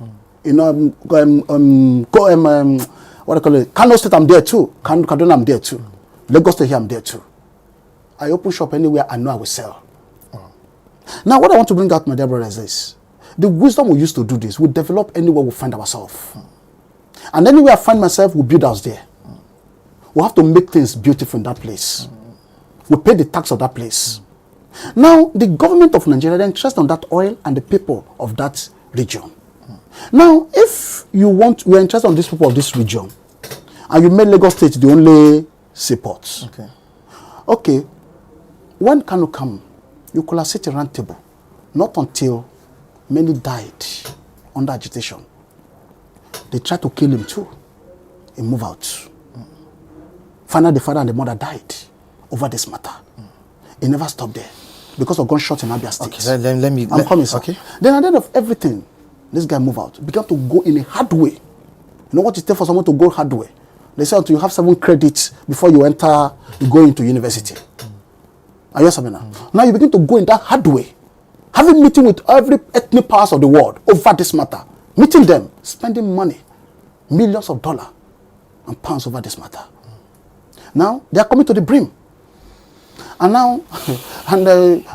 In what do you call it? Kano State, I'm there too. Kaduna, I'm there too. Lagos State here, I'm there too. I open shop anywhere I know I will sell. Now, what I want to bring out, my dear brother, is this. The wisdom we used to do this, we develop anywhere we find ourselves. And anywhere I find myself, we build us there. We have to make things beautiful in that place. We pay the tax of that place. Now, the government of Nigeria, they're interested on that oil and the people of that region. Now, if we're interested on these people of this region, and you made Lagos State the only support. Okay. When Kanu come, you could have sit a round table. Not until many died under agitation. They tried to kill him too. He moved out. Finally, the father and the mother died over this matter. He never stopped there because of gunshot in Abia State. Okay, I'm coming, sir. Okay. Then at the end of everything, this guy moved out. Began to go in a hard way. You know what it takes for someone to go hard way? They say until you have 7 credits before you go into university. Are you saying now? Now you begin to go in that hard way. Having meeting with every ethnic powers of the world over this matter. Meeting them, spending money, millions of dollars and pounds over this matter. Now they are coming to the brim. And now,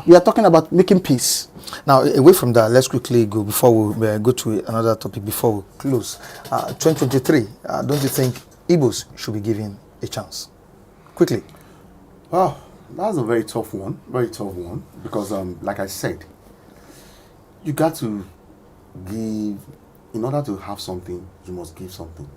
we are talking about making peace. Now, away from that, let's quickly go before we go to another topic before we close. 2023, don't you think Igbos should be given a chance? Quickly. Oh, That's a very tough one, because like I said, you got to give, in order to have something, you must give something.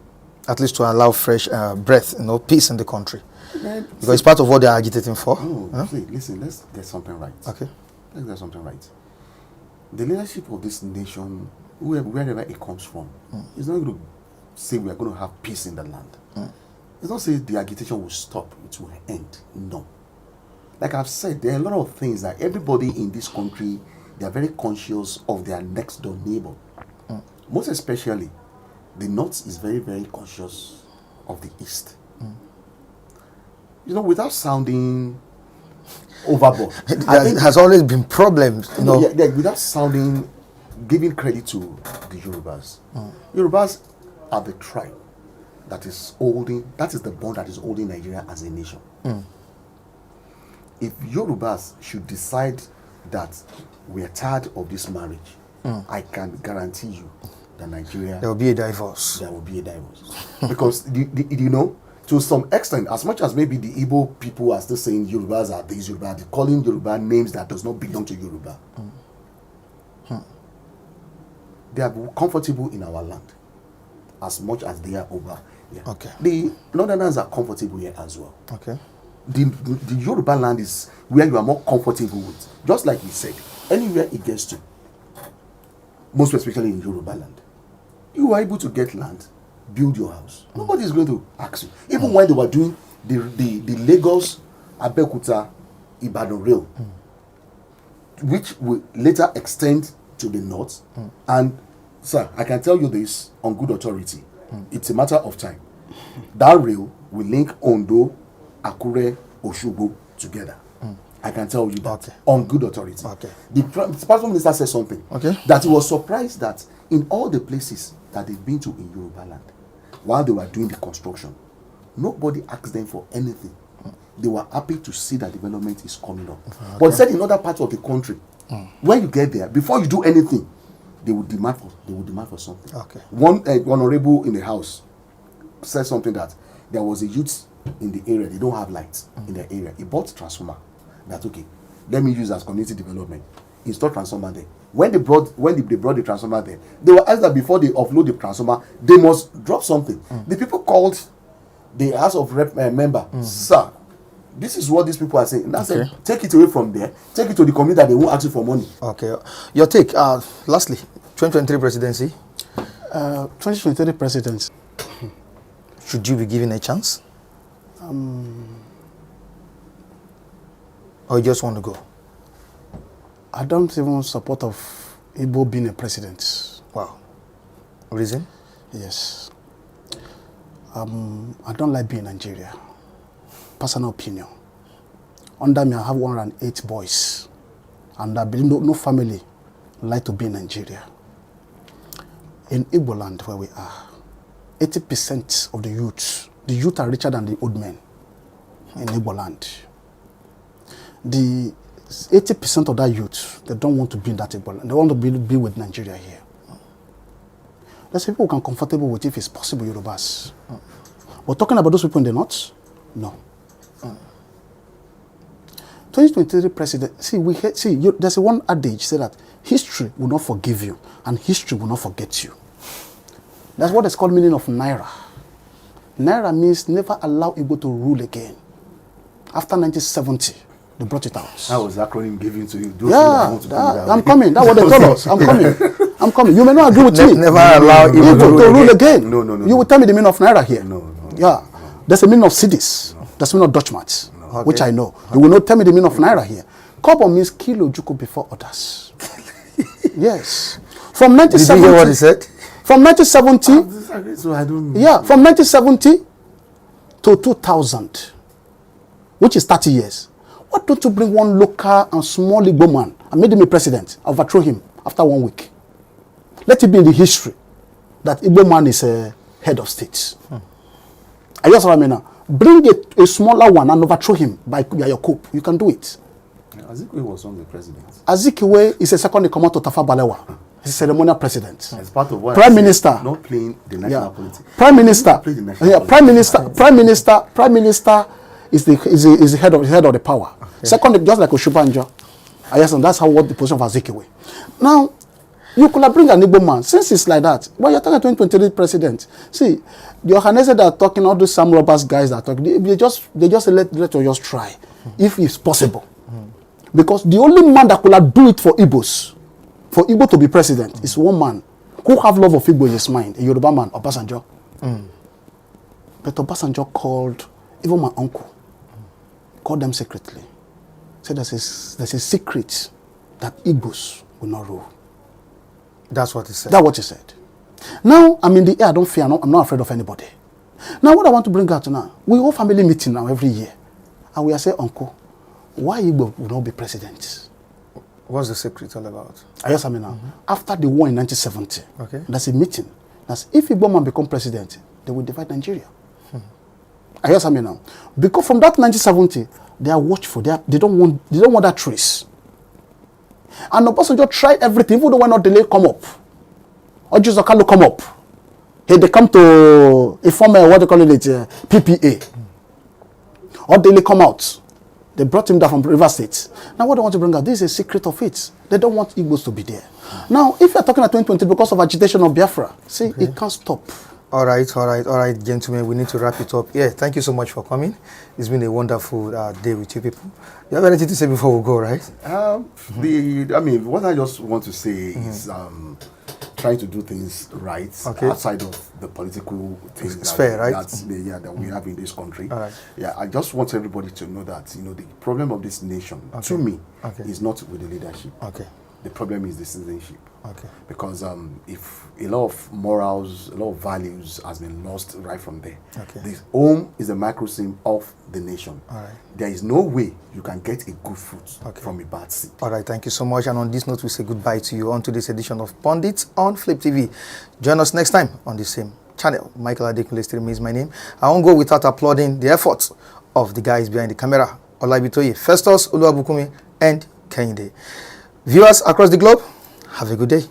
At least to allow fresh breath, peace in the country. Then, Because it's part of what they're agitating for. no, Huh? see, listen, let's get something right. Okay. Let's get something right. The leadership of this nation, wherever it comes from, is not going to say we are going to have peace in the land. It's not say the agitation will stop, it will end. No. Like I've said, there are a lot of things that everybody in this country, they are very conscious of their next door neighbor. Most especially, the North is very, very conscious of the East. Without sounding overboard. There has always been problems, Without sounding, giving credit to the Yorubas. Yorubas are the tribe that is the bond that is holding Nigeria as a nation. If Yorubas should decide that we are tired of this marriage, I can guarantee you that Nigeria, there will be a divorce. there will be a divorce. Because, to some extent, as much as maybe the Igbo people are still saying Yorubas are these Yoruba, they're calling Yoruba names that does not belong to Yoruba. They are comfortable in our land as much as they are over here. Okay. The Northerners are comfortable here as well. Okay. The Yoruba land is where you are more comfortable with. Just like we said, anywhere it gets to, most especially in Yoruba land, you are able to get land, build your house. Nobody is going to ask you. Even when they were doing the Lagos Abeokuta Ibadan rail, which will later extend to the north. And sir, I can tell you this on good authority. It's a matter of time. That rail will link Ondo, Akure, Osogbo together. I can tell you that on good authority. Okay. The Prime Minister said something. Okay. That he was surprised that in all the places that they've been to in Yoruba land, while they were doing the construction, nobody asked them for anything. They were happy to see that development is coming up. Okay. But said in other parts of the country, when you get there, before you do anything, they will demand for something. Okay. One honorable in the house said something that there was a youth in the area, they don't have lights in their area. He bought a transformer. That's okay. Let me use as community development. Install transformer there. When they brought the transformer there, they were asked that before they offload the transformer, they must drop something. The people called the House of Rep member, sir, this is what these people are saying. And I said, take it away from there, take it to the community that they won't ask you for money. Okay. Your take, lastly, 2023 presidency. 2023 presidency. Should you be given a chance? Or you just want to go? I don't even support of Igbo being a president. Wow. Reason? Yes. I don't like being in Nigeria. Personal opinion. Under me, I have 108 boys. And I believe no family like to be in Nigeria. In Igbo land, where we are, 80% of the youth are richer than the old men in Igbo land. The 80% of that youth, they don't want to be in that Igbo land. They want to be with Nigeria here. There's people who can comfortable with if it's possible, Yorubas. We're talking about those people in the north? No. 2023 president, there's a one adage say that history will not forgive you and history will not forget you. That's what is called meaning of Naira. Naira means never allow Igbo to rule again. After 1970, they brought it out. That was the acronym given to you. I'm coming. That's what they told us. I'm coming. You may not agree with me. Never allow Igbo to rule again. No. You will tell me the meaning of Naira here. No. Yeah. There's a meaning of cedis. There's a meaning of Dutch marks, which I know. You will not tell me the meaning of Naira here. Kobo means kilo juku before others. Yes. From 1970. Did you hear what he said? From 1970. So I don't. Yeah, from 1970 to 2000, which is 30 years. Why don't you bring one local and small Igbo man and make him a president? Overthrow him after 1 week. Let it be in the history that Igbo man is a head of state. I just what I mean now. Bring a smaller one and overthrow him by your coup. You can do it. Azikiwe was on the president. Azikiwe is a second in command to Tafawa Balewa. He's a ceremonial president. As part of what Prime Minister. Not playing the national politics. Prime Minister. Play the national Yeah, Prime Minister is the head of the power. Second, just like Oshubanjo. Yes, and that's how what the position of Azikiwe. Now, you could have bring an Igbo man. Since it's like that, when you're talking 2023 president, see, the organizers that are talking, all those Sam Roberts guys that are talking, they just let us just try, if it's possible. Because the only man that could have do it for Igbos, for Igbo to be president, is one man who have love of Igbo in his mind, a Yoruba man, Obasanjo. But Obasanjo called, even my uncle, called them secretly. Said there's a secret that Igbos will not rule. That's what he said. That's what he said. Now, I'm in the air, I don't fear, I'm not afraid of anybody. Now, what I want to bring out now, we hold family meeting now every year. And we are saying, Uncle, why Igbo will not be president? What's the secret all about? Yes, I mean now. After the war in 1970, Okay. there's a meeting. That's if Igbo man become president, they will divide Nigeria. Yes, I mean now. Because from that 1970, they are watchful. They don't want that trace. And Obasanjo tried everything, even though when not delay come up. Or just Okalo come up. Hey, they come to a former, what they call it, PPA. Or delay come out. They brought him down from River State. Now what I want to bring out, this is a secret of it. They don't want Igbos to be there. Now, if you're talking at 2020 because of agitation of Biafra, see, it can't stop. All right, gentlemen, we need to wrap it up. Yeah, thank you so much for coming. It's been a wonderful day with you people. You have anything to say before we go, right? What I just want to say is trying to do things right outside of the political things It's fair, right? that we have in this country. All right. Yeah, I just want everybody to know that the problem of this nation, to me, is not with the leadership. Okay. The problem is the citizenship. Okay. Because if a lot of morals, a lot of values has been lost right from there. Okay. The home is a microcosm of the nation. All right. There is no way you can get a good fruit from a bad seed. All right, thank you so much. And on this note, we say goodbye to you on today's edition of Pundits on Flip TV. Join us next time on the same channel. Michael Adekunle still remains my name. I won't go without applauding the efforts of the guys behind the camera, Olabitoye, Festus, Oluwabukumi, and Kehinde. Viewers across the globe, have a good day.